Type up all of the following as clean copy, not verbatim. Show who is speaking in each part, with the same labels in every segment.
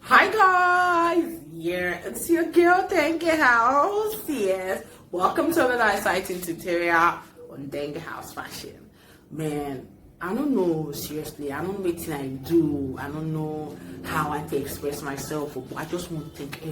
Speaker 1: Hi guys, yeah, it's your girl Dengue House. Yes, welcome to another exciting tutorial on Dengue House fashion. Man, I don't know, seriously, I don't know what I do. I don't know how I can express myself, but I just want to thank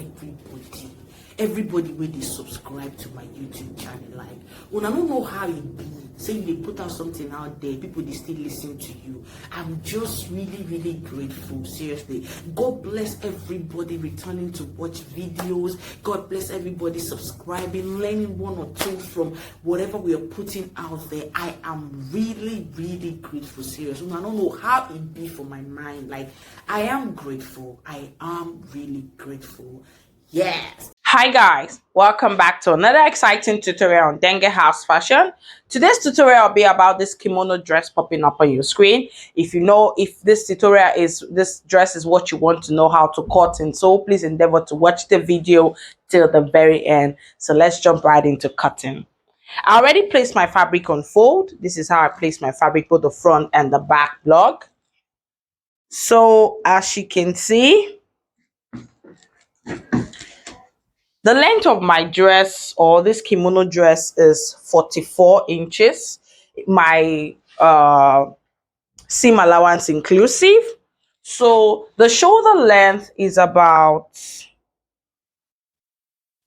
Speaker 1: everybody wey dey subscribe to my YouTube channel. Like, when I don't know how it be, say they put out something out there, people they still listen to you. I'm just really grateful. Seriously, God bless everybody returning to watch videos. God bless everybody subscribing, learning one or two from whatever we are putting out there. I am really grateful. Seriously, I don't know how it be for my mind. Like, I am grateful. I am really grateful. Yes. Hi guys, welcome back to another exciting tutorial on Dengue House Fashion. Today's tutorial will be about this kimono dress popping up on your screen. If this dress is what you want to know how to cut in, so please endeavor to watch the video till the very end. So let's jump right into cutting. I already placed my fabric on fold. This is how I place my fabric, both the front and the back block. So as you can see, the length of my dress, or this kimono dress, is 44 inches. My seam allowance inclusive. So the shoulder length is about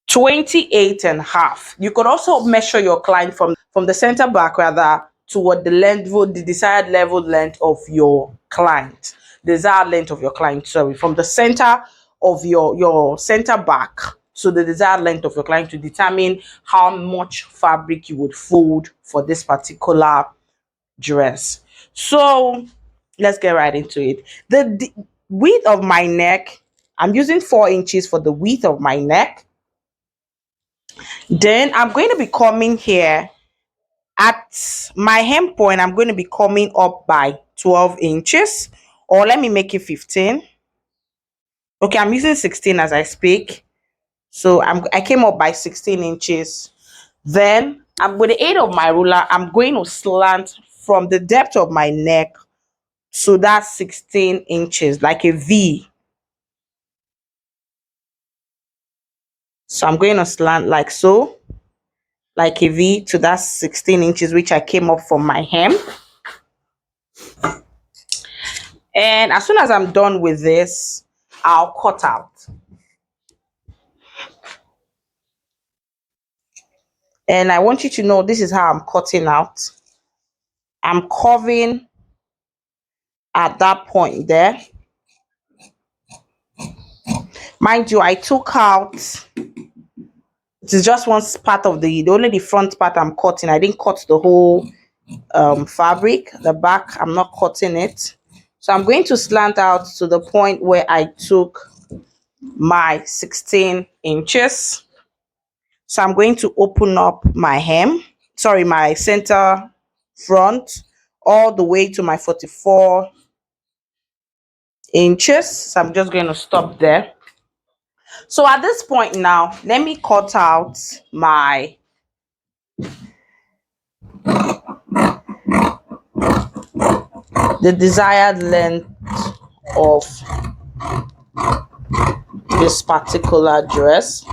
Speaker 1: 28.5. You could also measure your client from the center back, rather, toward the desired level length of your client. Desired length of your client, sorry, from the center of your center back, so the desired length of your client, to determine how much fabric you would fold for this particular dress. So let's get right into it. The width of my neck, I'm using 4 inches for the width of my neck. Then I'm going to be coming here at my hem point. I'm going to be coming up by 12 inches, or let me make it 15. Okay, I'm using 16 as I speak. So I came up by 16 inches. Then with the aid of my ruler, I'm going to slant from the depth of my neck to that 16 inches, like a V. So I'm going to slant like so, like a V, to that 16 inches, which I came up from my hem. And as soon as I'm done with this, I'll cut out. And I want you to know this is how I'm cutting out. I'm curving at that point there. Mind you, I took out, it is just one part of only the front part I'm cutting. I didn't cut the whole fabric. The back, I'm not cutting it. So I'm going to slant out to the point where I took my 16 inches. So I'm going to open up my hem, my center front, all the way to my 44 inches. So I'm just going to stop there. So at this point now, let me cut out the desired length of this particular dress.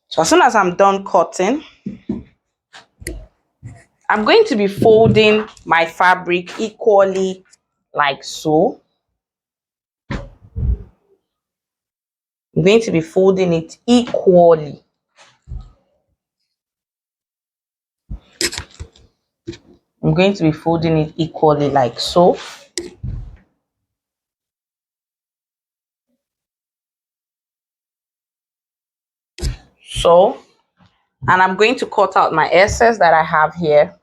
Speaker 1: So as soon as I'm done cutting, I'm going to be folding my fabric equally, like so. I'm going to be folding it equally. I'm going to be folding it equally, like so. And I'm going to cut out my excess that I have here.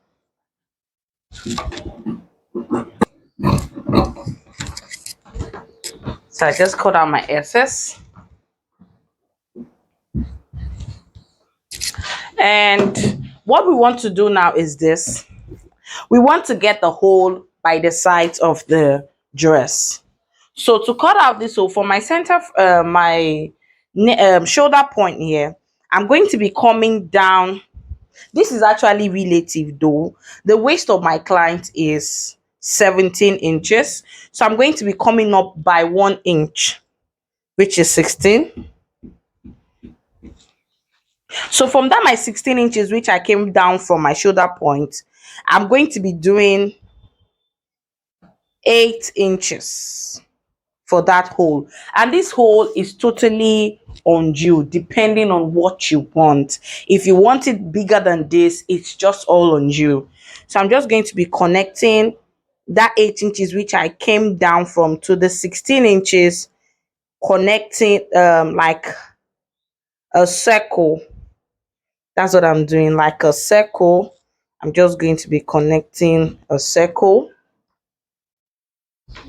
Speaker 1: So I just cut out my excess. And what we want to do now is this. We want to get the hole by the sides of the dress. So to cut out this hole, for my center, my shoulder point here, I'm going to be coming down This is actually relative though. The waist of my client is 17 inches. So I'm going to be coming up by 1 inch, which is 16. So from that, my 16 inches, which I came down from my shoulder point, I'm going to be doing 8 inches for that hole. And this hole is totally on you, depending on what you want. If you want it bigger than this, it's just all on you. So I'm just going to be connecting that 8 inches, which I came down from, to the 16 inches, connecting like a circle. That's what I'm doing, like a circle. I'm just going to be connecting a circle.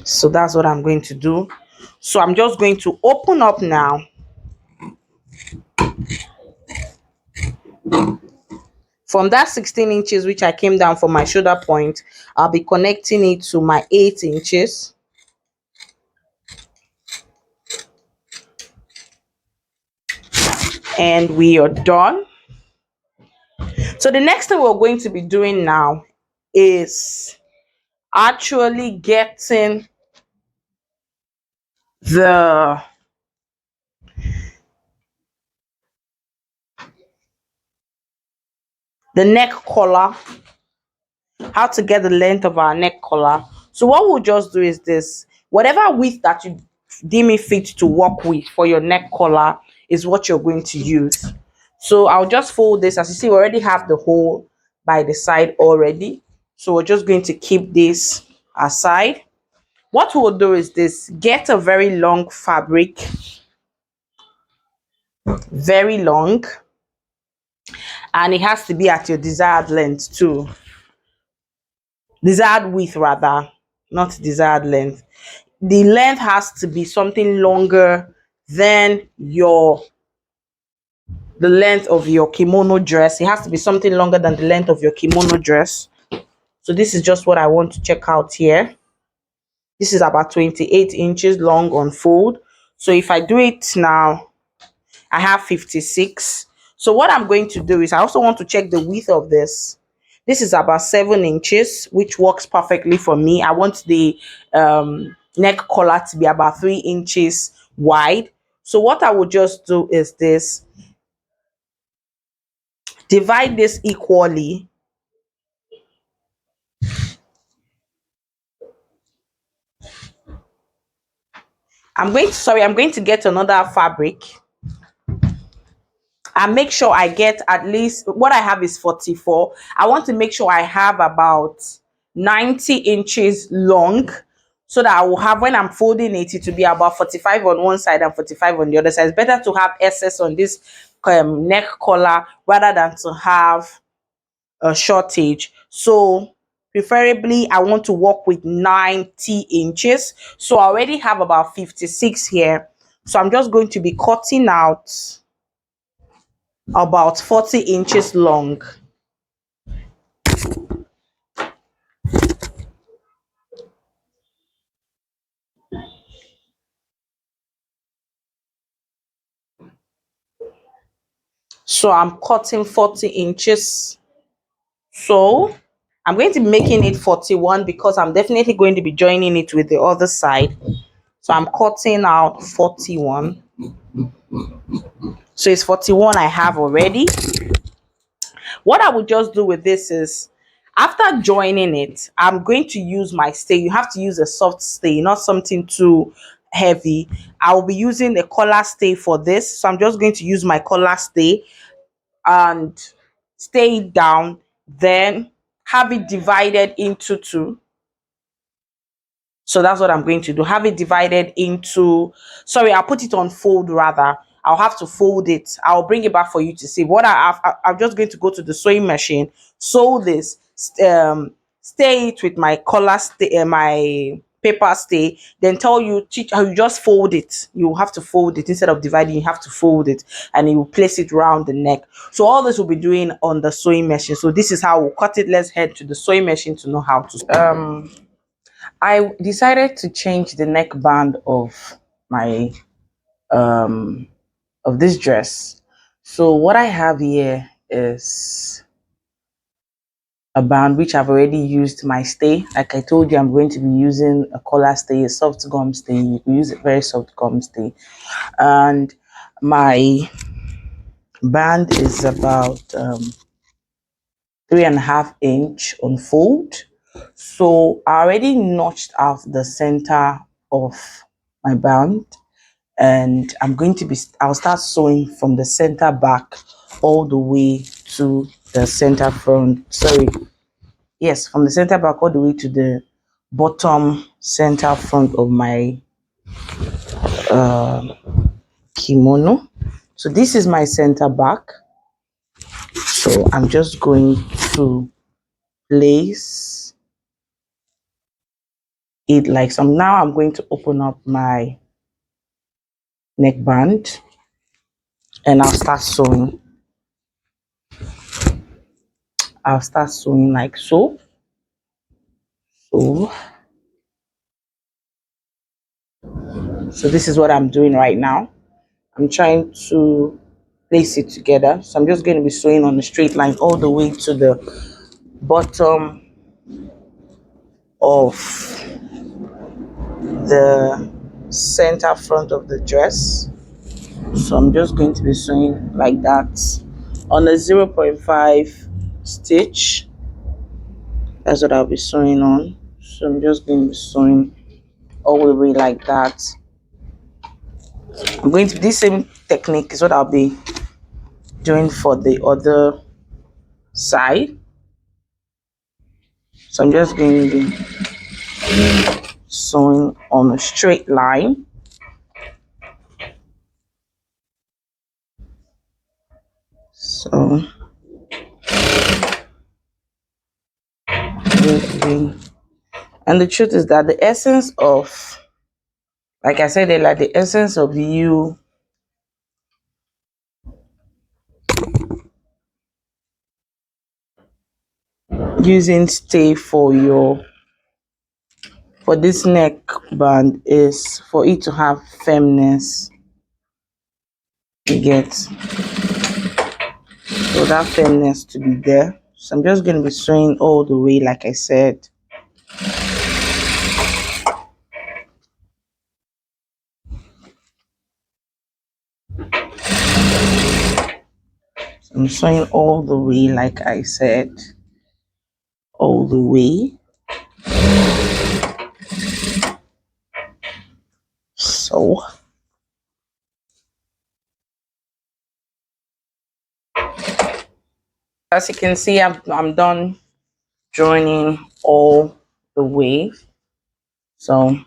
Speaker 1: So that's what I'm going to do. So I'm just going to open up now. From that 16 inches, which I came down from my shoulder point, I'll be connecting it to my 8 inches. And we are done. So the next thing we're going to be doing now is actually getting the neck collar, how to get the length of our neck collar. So what we'll just do is this: whatever width that you deem it fit to work with for your neck collar is what you're going to use. So I'll just fold this. As you see, we already have the hole by the side already. So we're just going to keep this aside. What we'll do is this: get a very long fabric, very long, and it has to be at your desired length too. Desired width rather, not desired length. The length has to be something longer than the length of your kimono dress. It has to be something longer than the length of your kimono dress. So this is just what I want to check out here. This is about 28 inches long on fold. So if I do it now, I have 56. So what I'm going to do is I also want to check the width of this. This is about 7 inches, which works perfectly for me. I want the neck collar to be about 3 inches wide. So what I will just do is this: divide this equally. I'm going to get another fabric and make sure I get at least, what I have is 44. I want to make sure I have about 90 inches long, so that I will have, when I'm folding it, it will be about 45 on one side and 45 on the other side. It's better to have excess on this neck collar rather than to have a shortage. So preferably I want to work with 90 inches. So I already have about 56 here. So I'm just going to be cutting out about 40 inches long. So I'm cutting 40 inches. So I'm going to be making it 41 because I'm definitely going to be joining it with the other side. So I'm cutting out 41. So it's 41 I have already. What I would just do with this is, after joining it, I'm going to use my stay. You have to use a soft stay, not something too heavy. I will be using a collar stay for this. So I'm just going to use my collar stay and stay it down, then have it divided into two. So that's what I'm going to do. Have it divided into, sorry, I'll put it on fold rather. I'll have to fold it. I'll bring it back for you to see. What I'm just going to go to the sewing machine, sew this, stay it with my collar stay, my paper stay, then tell you, teach how you just fold it. You have to fold it instead of dividing. You have to fold it, and you place it around the neck. So all this will be doing on the sewing machine. So this is how we'll cut it. Let's head to the sewing machine to know how to. I decided to change the neckband of my of this dress. So what I have here is a band which I've already used my stay. Like I told you, I'm going to be using a collar stay, a soft gum stay. You can use a very soft gum stay. And my band is about 3.5 inch on fold. So I already notched out the center of my band, and I'll start sewing from the center back all the way to the center front. Sorry, yes, from the center back all the way to the bottom center front of my kimono. So this is my center back. So I'm just going to place it like some. Now I'm going to open up my neckband and I'll start sewing like so. So this is what I'm doing right now. I'm trying to place it together. So I'm just going to be sewing on a straight line all the way to the bottom of the center front of the dress. So I'm just going to be sewing like that on a 0.5 stitch. That's what I'll be sewing on. So I'm just going to be sewing all the way like that. I'm going to this same technique is what I'll be doing for the other side. So I'm just going to be sewing on a straight line. So and the truth is that the essence of, like I said, like the essence of you using stay for this neck band is for it to have firmness. You get, so that firmness to be there. So I'm just going to be sewing all the way, like I said. So I'm sewing all the way, like I said, all the way. So as you can see, I'm done joining all the way. So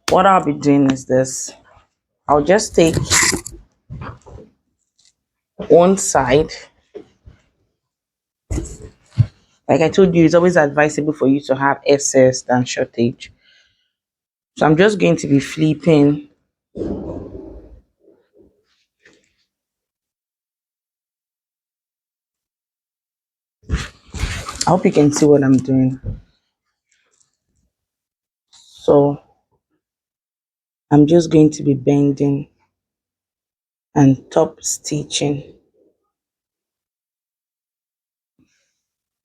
Speaker 1: what I'll be doing is this. I'll just take one side. Like I told you, it's always advisable for you to have excess than shortage. So I'm just going to be flipping I hope you can see what I'm doing. So I'm just going to be bending and top stitching,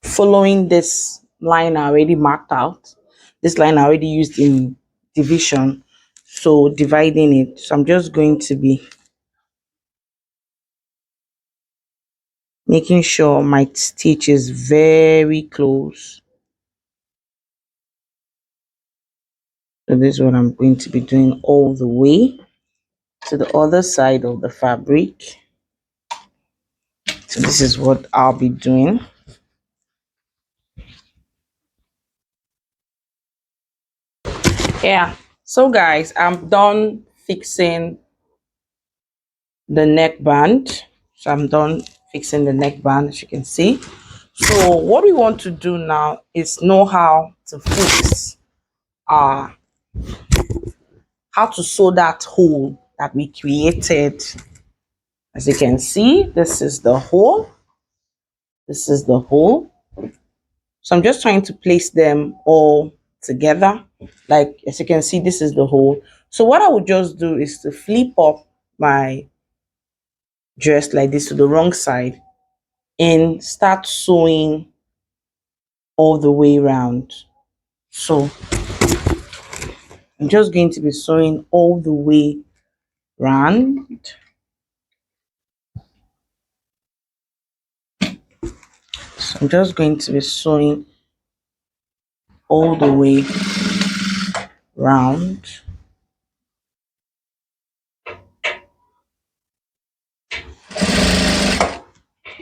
Speaker 1: following this line I already marked out. This line I already used in division, so dividing it. So I'm just going to be making sure my stitch is very close. So this is what I'm going to be doing all the way to the other side of the fabric. So this is what I'll be doing. Yeah, so guys, I'm done fixing the neckband. So I'm done fixing the neckband, as you can see. So what we want to do now is know how to fix how to sew that hole that we created. As you can see, this is the hole. This is the hole. So I'm just trying to place them all together. Like, as you can see, this is the hole. So what I would just do is to flip up my dress like this to the wrong side and start sewing all the way around. So I'm just going to be sewing all the way round. So I'm just going to be sewing all the way round.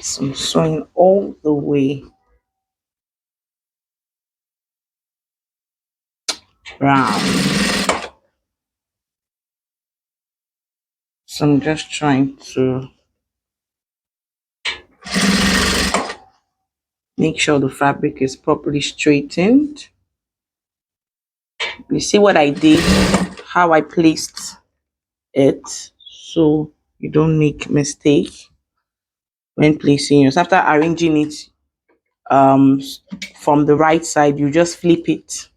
Speaker 1: So I'm sewing all the way round. So I'm just trying to make sure the fabric is properly straightened. You see what I did, how I placed it, so you don't make mistake when placing yours. After arranging it um from the right side, you just flip it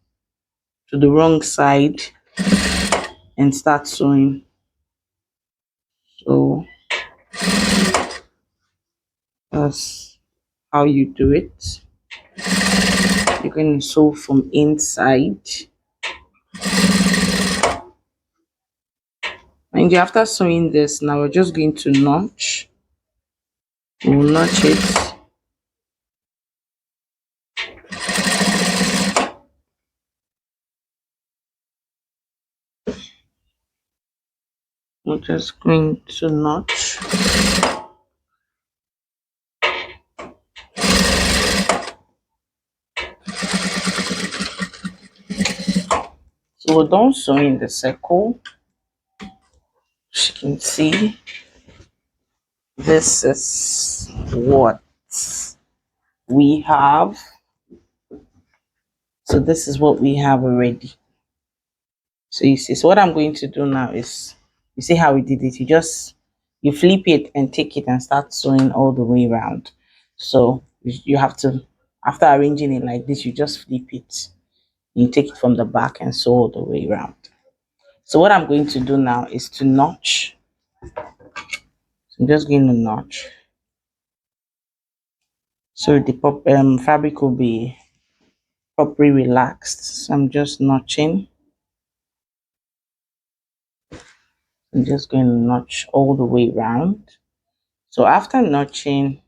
Speaker 1: to the wrong side and start sewing. So that's how you do it. You're going to sew from inside. And after sewing this, now we're just going to notch. We'll notch it. We're just going to notch. So we're done sewing the circle. As you can see, this is what we have. So this is what we have already. So you see, so what I'm going to do now is, you see how we did it, you flip it and take it and start sewing all the way around. So you have to, after arranging it like this, you just flip it, you take it from the back and sew all the way around. So what I'm going to do now is to notch. So I'm just going to notch, so the fabric will be properly relaxed. So I'm just notching. I'm just going to notch all the way around. So after notching,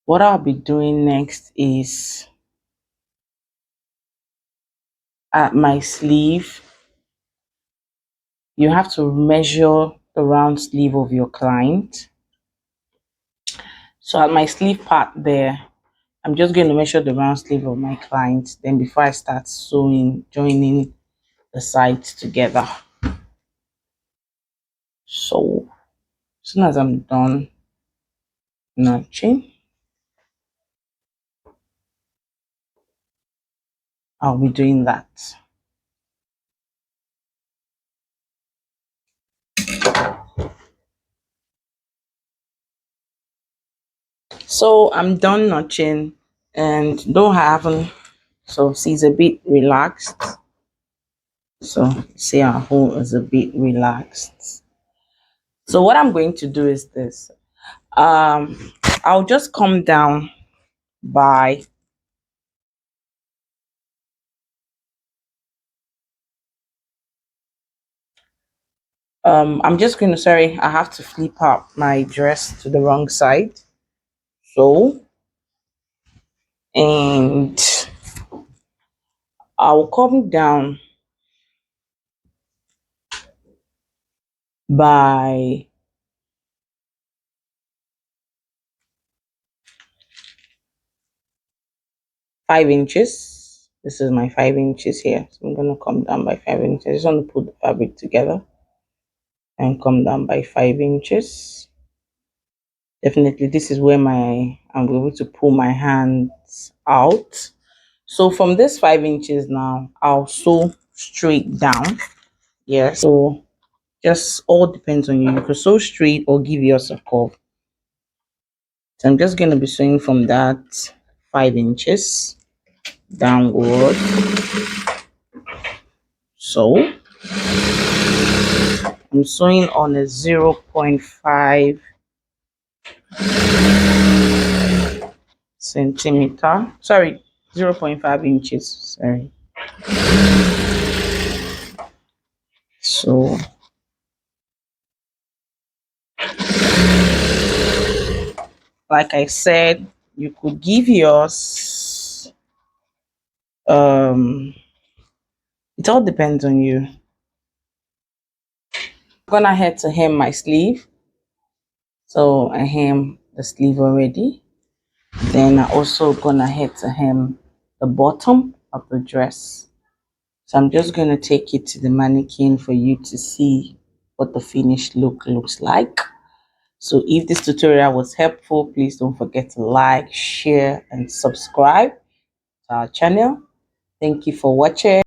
Speaker 1: what I'll be doing next is at my sleeve, you have to measure the round sleeve of your client. So at my sleeve part there, I'm just going to measure the round sleeve of my client. Then before I start sewing, joining the sides together. So as soon as I'm done notching, I'll be doing that. So I'm done notching, and though I haven't, so she's a bit relaxed. So see, our hole is a bit relaxed. So what I'm going to do is this. I'll just come down by I'm just going to, sorry, I have to flip up my dress to the wrong side. So, and I'll come down by 5 inches. This is my 5 inches here. So I'm going to come down by 5 inches. I just want to put the fabric together and come down by 5 inches. Definitely, this is where I'm able to pull my hands out. So from this 5 inches now, I'll sew straight down. Yeah, so just all depends on you. You could sew straight or give yourself a curve. So I'm just going to be sewing from that 5 inches downward. So I'm sewing on a 0.5 centimeter, sorry, 0.5 inches, sorry. So like I said, you could give yours, it all depends on you. I'm gonna head to hem my sleeve. So I hem the sleeve already. Then I also gonna head to hem the bottom of the dress. So I'm just gonna take it to the mannequin for you to see what the finished look looks like. So if this tutorial was helpful, please don't forget to like, share, and subscribe to our channel. Thank you for watching.